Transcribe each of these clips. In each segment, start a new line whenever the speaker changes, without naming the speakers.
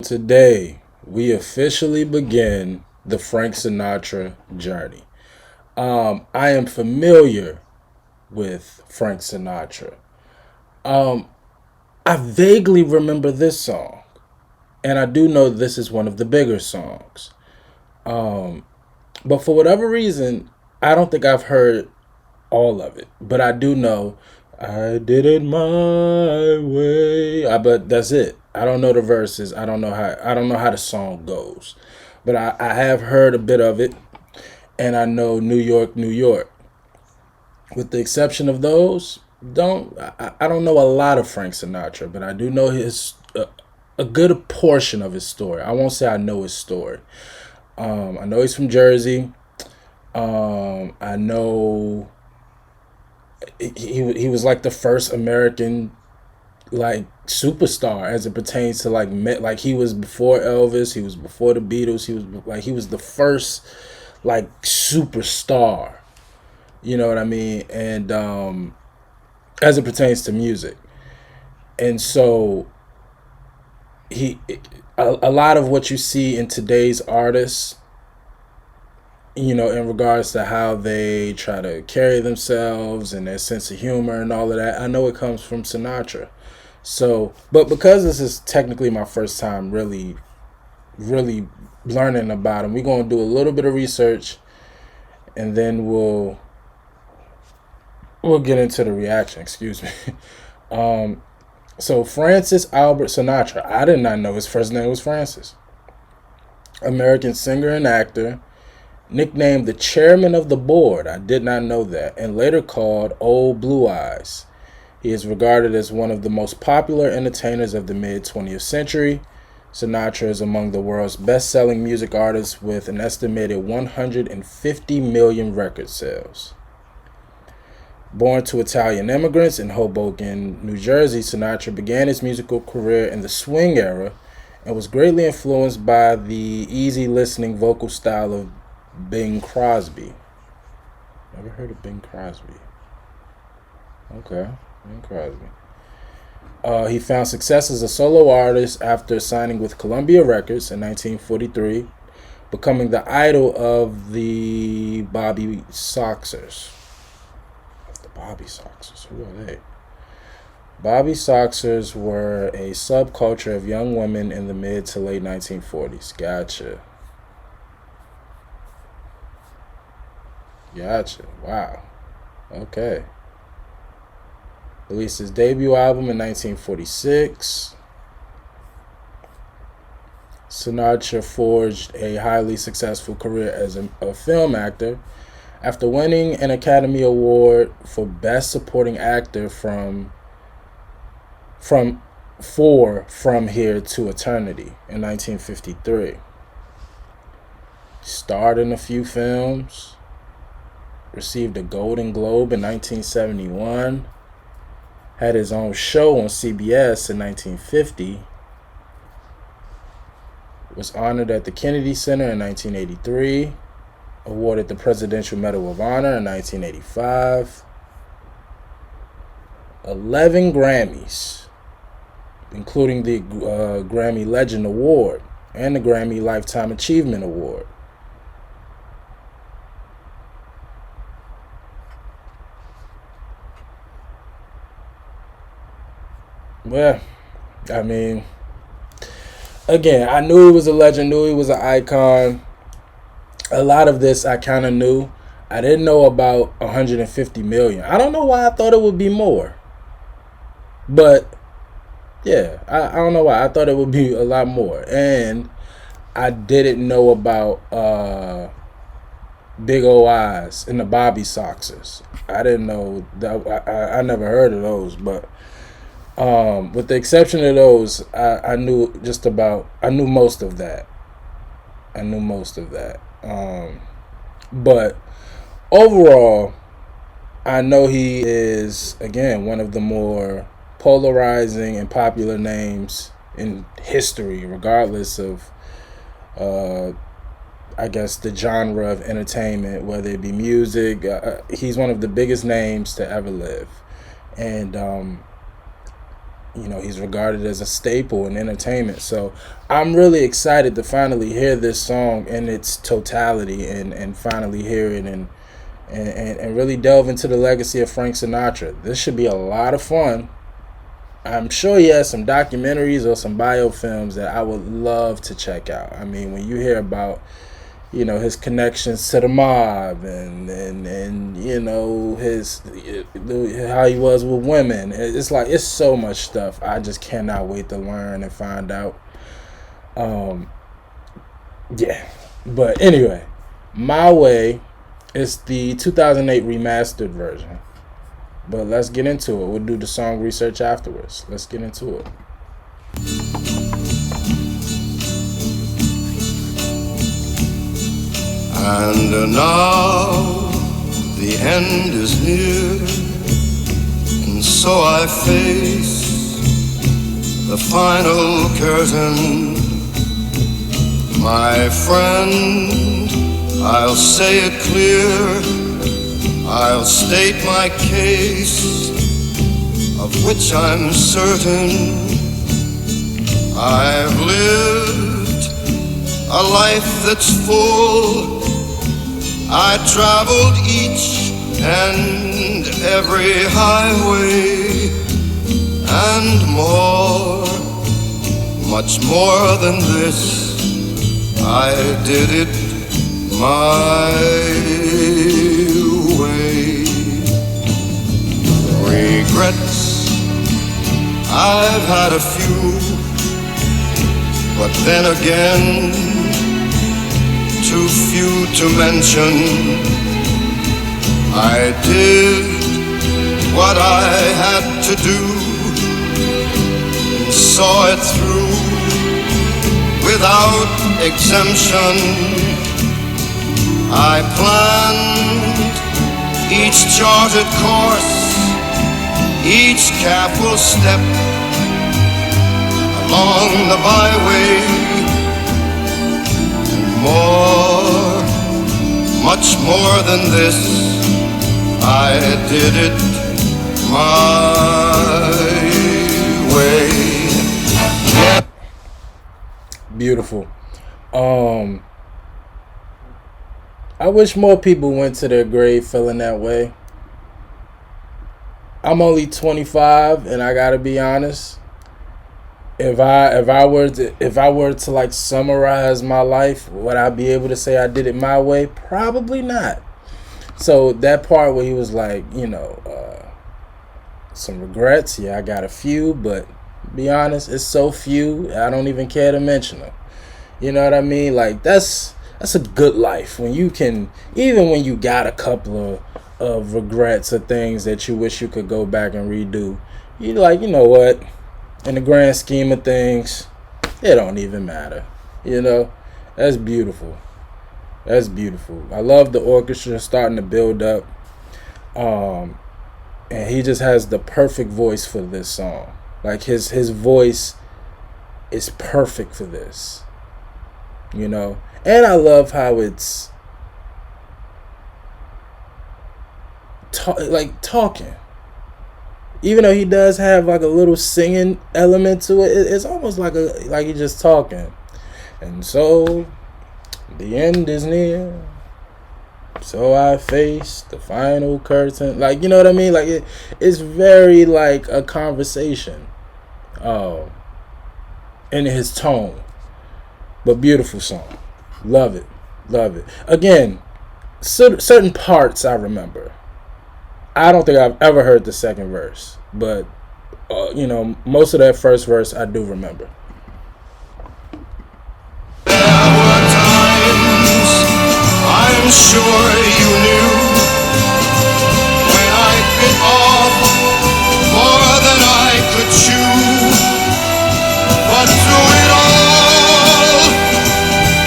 today we officially begin the Frank Sinatra journey. I am familiar with Frank Sinatra. Um, I vaguely remember this song, and I do know this is one of the bigger songs. Um, but for whatever reason, I don't think I've heard all of it. But I do know I did it my way. But that's it. I don't know the verses. I don't know how the song goes. But I have heard a bit of it, and I know New York, New York. With the exception of those, I don't know a lot of Frank Sinatra, but I do know a good portion of his story. I won't say I know his story. I know he's from Jersey. I know he was like the first American like superstar as it pertains to like he was before Elvis, he was before the Beatles, he was the first like superstar. You know what I mean? And as it pertains to music, and so he a lot of what you see in today's artists, in regards to how they try to carry themselves and their sense of humor and all of that, I know it comes from Sinatra. So, but because this is technically my first time really learning about him, we're going to do a little bit of research, and then we'll get into the reaction. Excuse me. So Francis Albert Sinatra, I did not know his first name was Francis. American singer and actor, nicknamed the chairman of the board. I did not know that, and later called Old Blue Eyes. He is regarded as one of the most popular entertainers of the mid 20th century. Sinatra is among the world's best-selling music artists with an estimated 150 million record sales. Born to Italian immigrants in Hoboken, New Jersey, Sinatra began his musical career in the swing era and was greatly influenced by the easy-listening vocal style of Bing Crosby. Never heard of Bing Crosby. Okay, Bing Crosby. He found success as a solo artist after signing with Columbia Records in 1943, becoming the idol of the Bobby Soxers. Bobby Soxers, who are they? Bobby Soxers were a subculture of young women in the mid to late 1940s. Gotcha. Wow. Okay. Released his debut album in 1946. Sinatra forged a highly successful career as a film actor after winning an Academy Award for Best Supporting Actor from From Here to Eternity in 1953. Starred in a few films. Received a Golden Globe in 1971. Had his own show on CBS in 1950. Was honored at the Kennedy Center in 1983. Awarded the Presidential Medal of Honor in 1985. 11 Grammys, including the Grammy Legend Award and the Grammy Lifetime Achievement Award. Well, I mean, again, I knew he was a legend, knew he was an icon. A lot of this I kind of knew. I didn't know about 150 million. I don't know why I thought it would be more. But, yeah, I don't know why. I thought it would be a lot more. And I didn't know about Big O Eyes and the Bobby Soxers. I didn't know that. I never heard of those, but with the exception of those, I knew I knew most of that. But overall, I know he is, again, one of the more polarizing and popular names in history, regardless of, I guess, the genre of entertainment, whether it be music. He's one of the biggest names to ever live. And He's regarded as a staple in entertainment. So I'm really excited to finally hear this song in its totality, and finally hear it, and really delve into the legacy of Frank Sinatra. This should be a lot of fun. I'm sure he has some documentaries or some biofilms that I would love to check out. I mean, when you hear about his connections to the mob, and his how he was with women, it's like it's so much stuff. I just cannot wait to learn and find out. Yeah, but anyway, My Way is the 2008 remastered version. But let's get into it. We'll do the song research afterwards. Let's get into it.
And now the end is near, and so I face the final curtain. My friend, I'll say it clear, I'll state my case, of which I'm certain. I've lived a life that's full. I traveled each and every highway, and more, much more than this, I did it my way. Regrets, I've had a few, but then again, too few to mention. I did what I had to do, and saw it through without exemption. I planned each charted course, each careful step along the byway, and more, much more than this, I did it my way. Yeah.
Beautiful. I wish more people went to their grave feeling that way. I'm only 25, and I gotta be honest. If I were to like summarize my life, would I be able to say I did it my way? Probably not. So that part where he was like, some regrets, yeah, I got a few, but be honest, it's so few, I don't even care to mention them. You know what I mean? Like that's a good life when you can, even when you got a couple of regrets or things that you wish you could go back and redo. You're like, you know what? In the grand scheme of things, it don't even matter. That's beautiful. That's beautiful. I love the orchestra starting to build up. And he just has the perfect voice for this song. Like his voice is perfect for this. And I love how it's talking. Even though he does have like a little singing element to it, it's almost like he's just talking. And so the end is near, so I face the final curtain. Like, you know what I mean? Like it's very like a conversation. In his tone. But beautiful song. Love it. Love it. Again, certain parts I remember. I don't think I've ever heard the second verse. But, most of that first verse I do remember.
There were times, I'm sure you knew, when I bit off more than I could chew. But through it all,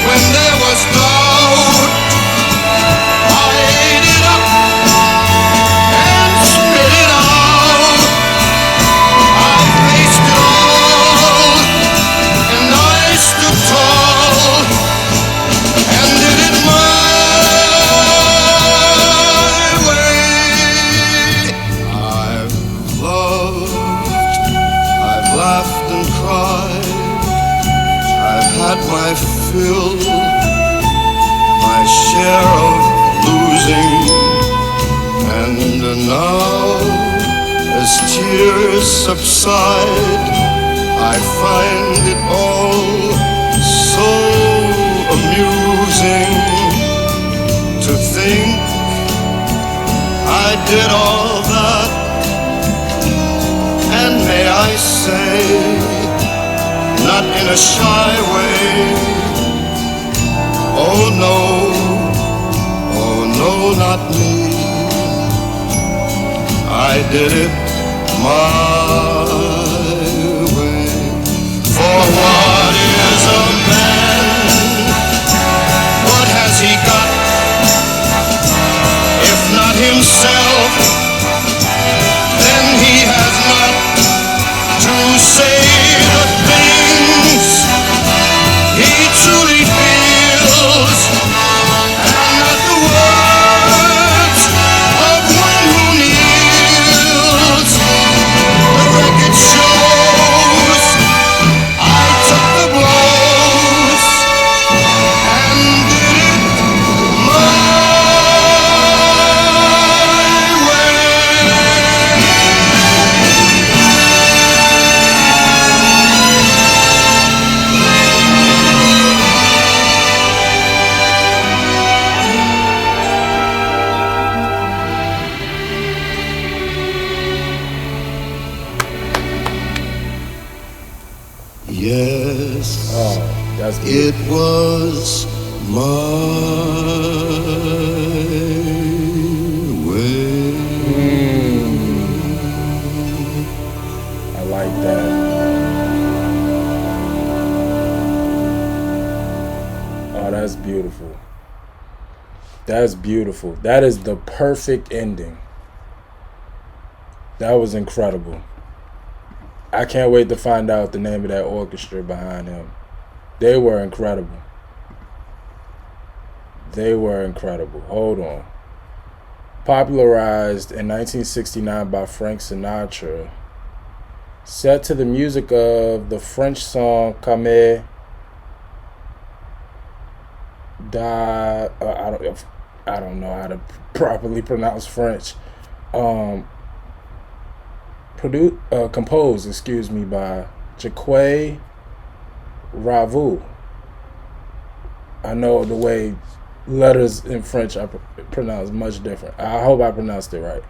when there was doubt, I ate it up and spit it out. I faced it all, and I stood tall, and did it my fulfill my share of losing. And now, as tears subside, I find it all so amusing to think I did all that. And may I say, not in a shy way, oh no, not me. I did it my way. For what is a man? What has he got? If not himself, then he has not to say the things he truly feels, and not the words of one who kneels. The record shows I took the blows and did it my way. Yes,
Oh, that's
it
beautiful.
was my way.
I like that. Oh, that's beautiful. That's beautiful. That is the perfect ending. That was incredible. I can't wait to find out the name of that orchestra behind him. They were incredible. They were incredible. Hold on. Popularized in 1969 by Frank Sinatra. Set to the music of the French song Comme da. I don't know how to properly pronounce French. Composed, by Jacques Raveau. I know the way letters in French are pronounced much different. I hope I pronounced it right.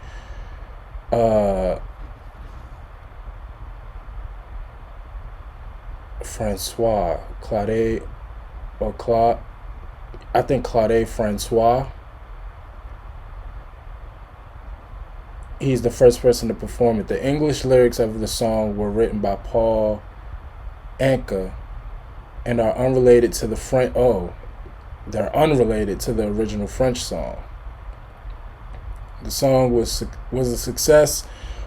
Francois Claude or Claude. I think Claude Francois. He's the first person to perform it. The English lyrics of the song were written by Paul Anka and are unrelated to the French. Oh, they're unrelated to the original French song. The song was a success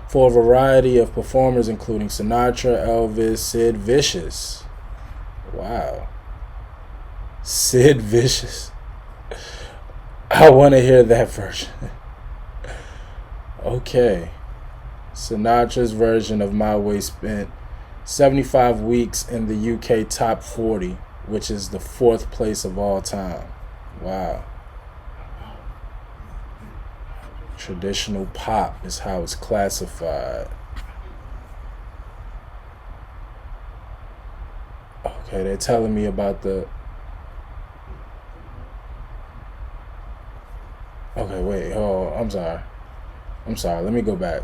for a variety of performers, including Sinatra, Elvis, Sid Vicious. Wow, Sid Vicious. I want to hear that version. Okay. Sinatra's version of My Way spent 75 weeks in the UK top 40, which is the 4th place of all time. Wow. Traditional pop is how it's classified. Okay, they're telling me about the... Okay, wait. Oh, I'm sorry. Let me go back.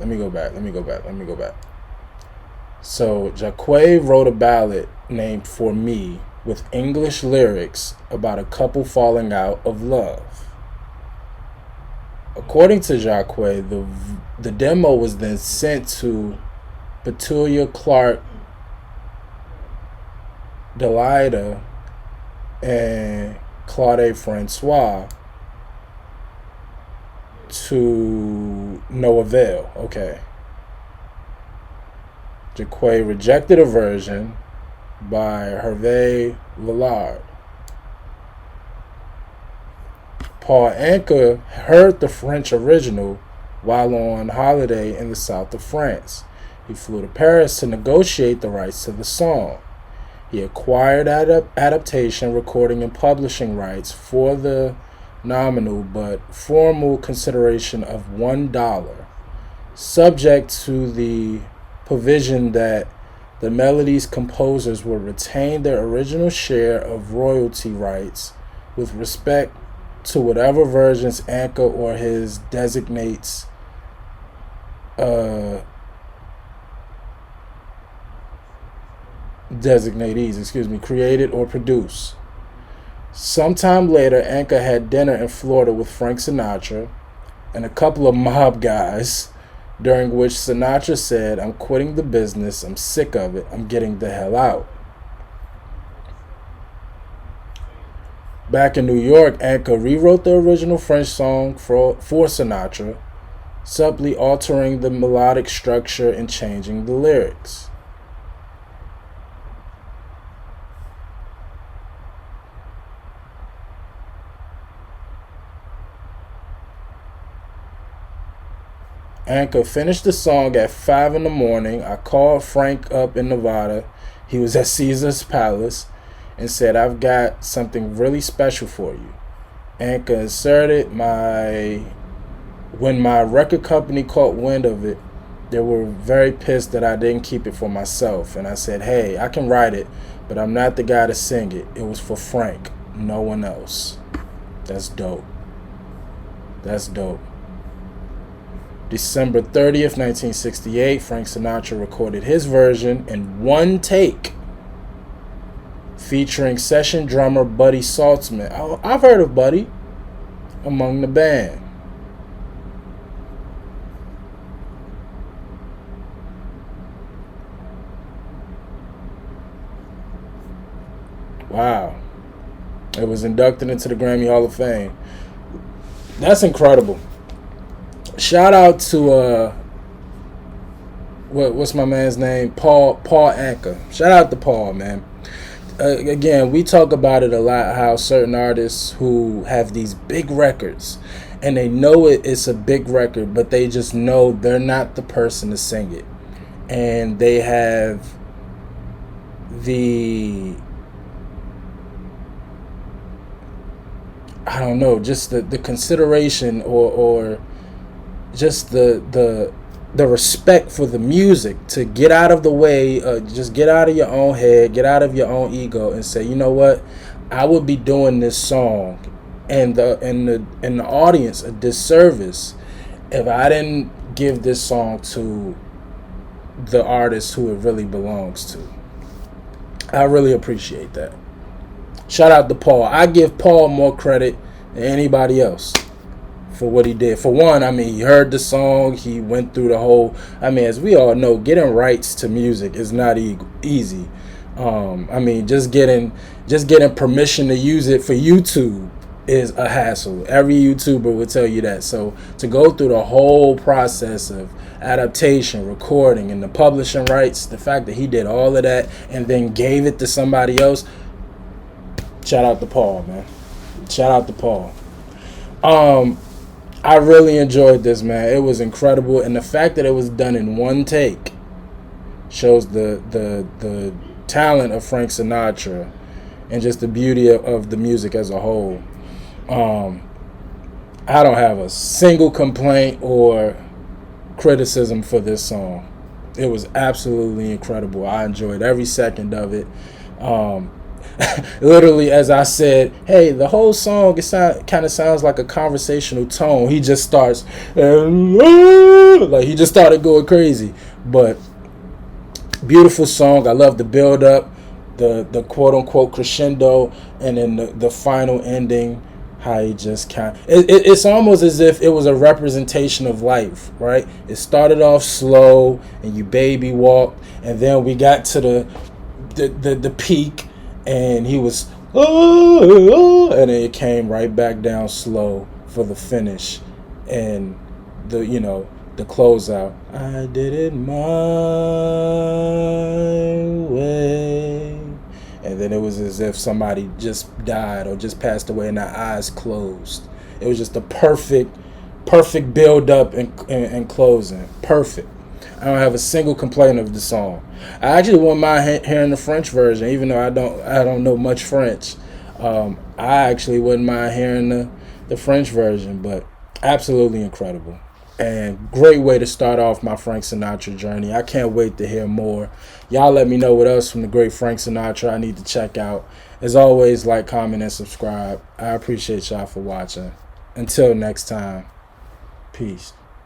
So, Jacques wrote a ballad named For Me with English lyrics about a couple falling out of love. According to Jacques, the demo was then sent to Petulia Clark Delida and Claude Francois to no avail. Okay. Jacques rejected a version by Hervé Villard. Paul Anka heard the French original while on holiday in the south of France. He flew to Paris to negotiate the rights to the song. He acquired adaptation, recording, and publishing rights for the nominal but formal consideration of $1, subject to the provision that the melody's composers will retain their original share of royalty rights with respect to whatever versions Anka or his designatees, created or produce. Sometime later, Anka had dinner in Florida with Frank Sinatra and a couple of mob guys, during which Sinatra said, "I'm quitting the business, I'm sick of it, I'm getting the hell out." Back in New York, Anka rewrote the original French song for Sinatra, subtly altering the melodic structure and changing the lyrics. Anka finished the song at 5 in the morning. I called Frank up in Nevada. He was at Caesar's Palace and said, "I've got something really special for you." Anka inserted when my record company caught wind of it, they were very pissed that I didn't keep it for myself. And I said, "Hey, I can write it, but I'm not the guy to sing it. It was for Frank, no one else." That's dope. That's dope. December 30th, 1968, Frank Sinatra recorded his version in one take, featuring session drummer Buddy Saltzman. I've heard of Buddy among the band. Wow. It was inducted into the Grammy Hall of Fame. That's incredible. Shout out to what's my man's name? Paul Anka. Shout out to Paul, man. Again, we talk about it a lot, how certain artists who have these big records and they know it's a big record, but they just know they're not the person to sing it. And they have just the consideration or just the respect for the music to get out of the way, just get out of your own head, get out of your own ego, and say, you know what, I would be doing this song and the audience a disservice if I didn't give this song to the artist who it really belongs to. I really appreciate that. Shout out to Paul. I give Paul more credit than anybody else for what he did. For one, he heard the song, he went through the whole, as we all know, getting rights to music is not easy. Just getting permission to use it for YouTube is a hassle. Every YouTuber would tell you that. So to go through the whole process of adaptation, recording, and the publishing rights, the fact that he did all of that and then gave it to somebody else, shout out to Paul, man. Shout out to Paul. I really enjoyed this, man. It was incredible, and the fact that it was done in one take shows the talent of Frank Sinatra and just the beauty of the music as a whole. I don't have a single complaint or criticism for this song. It was absolutely incredible. I enjoyed every second of it. Literally, as I said, hey, the whole song kind of sounds like a conversational tone. He just starts like he just started going crazy. But beautiful song. I love the build up, the quote unquote crescendo, and then the final ending. How he just it's almost as if it was a representation of life, right? It started off slow and you baby walked, and then we got to the peak. And he was, and then it came right back down slow for the finish, and the closeout. I did it my way, and then it was as if somebody just died or just passed away, and their eyes closed. It was just a perfect build up and closing, perfect. I don't have a single complaint of the song. I actually wouldn't mind hearing the French version, even though I don't know much French. I actually wouldn't mind hearing the French version, but absolutely incredible. And great way to start off my Frank Sinatra journey. I can't wait to hear more. Y'all let me know what else from the great Frank Sinatra I need to check out. As always, like, comment, and subscribe. I appreciate y'all for watching. Until next time, peace.